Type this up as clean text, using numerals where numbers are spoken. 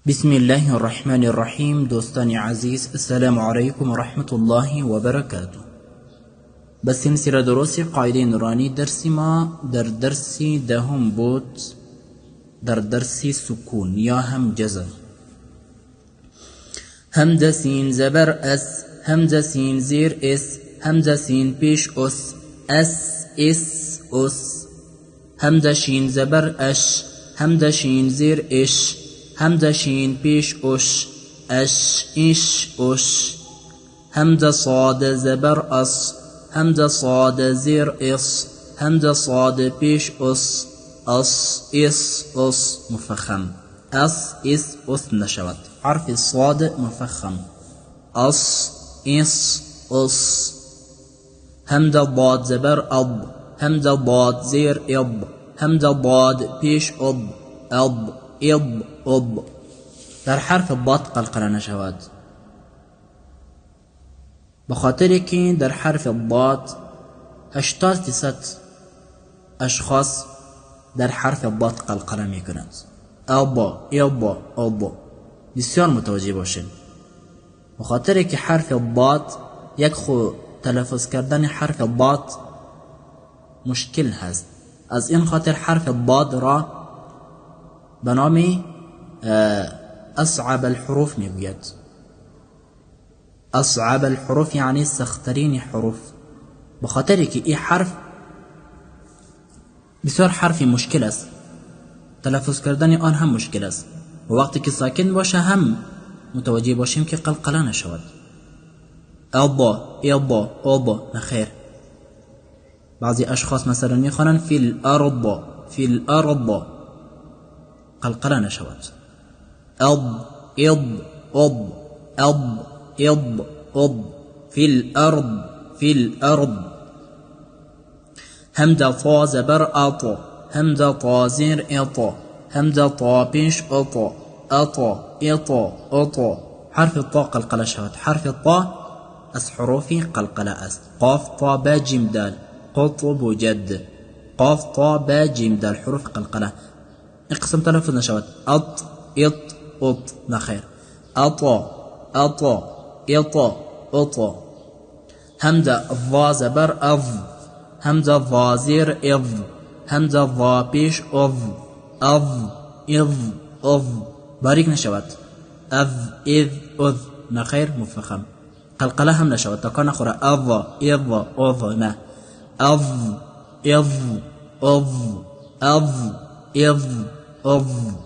بسم الله الرحمن الرحيم. دوستاني عزيز، السلام عليكم ورحمة الله وبركاته. بس نسير دروسي قاعدة نوراني درسي ما در درسي دهم بوت در درسي سكون يا همجزة. همزة سين زبر أس، همزة سين زير اس، همزة سين بيش أس، أس اس أس. همزة شين زبر أش، همزة شين زير إش، همزة شين بيش أش، أش إش أش. همزة صاد زبر أص، همزة صاد زير إص، همزة صاد بيش أص، أص إص أص مفخم. أص إص أص نشوت حرف الصاد مفخم. أص إص أص. همزة ضاد زبر أض، همزة ضاد زير إض، همزة ضاد بيش أض، أض إض أض. در حرف الضاد قلقلة نشوات، بخاطر که در حرف الضاد 80% اشخاص در حرف الضاد قلقلة میکنند. أض إض أض. بسیار متوجه باشین، بخاطر که حرف الضاد یک خو تلفظ کردن حرف الضاد مشکل هست. از این خاطر حرف الضاد را به نام أصعب الحروف میگوید. أصعب الحروف یعنی سخترین حروف، بخاطر که این حرف بسیار حرفی مشکل است، تلفظ کردن آن هم مشکل است و وقتی که ساکن باشه هم متوجه باشیم که قلقله نشود. أضا إضا أضا نخیر. بعضی اشخاص مثلا میخوانند فی الأرض، فی الأرض، قلقله نشود. أض إض أض أض إض أض. في الأرض، في الأرض. همزة طا زبر أط، همزة طا زير إط، همزة طا بيش أط، أط إط أط. حرف الطاء قلقلة شهد. حرف الطاء أس حروفي قلقلة أس. قاف طا با جيم دال، قطب جد. قاف طا با جيم دال حروف قلقلة. اقسم تلفظ نشوت. أط إط أط نخير. أطا أطا إطا أطا. همزة ضا زبر أض، همزة ضا زير إض، همزة ضا بيش أض، أض إض أض. باریک نشود. أذ إذ أذ نخير مفخم. قلقله هم نشود تا کان نخوره. أض إض أض نه. أض إض أض أض إض أض.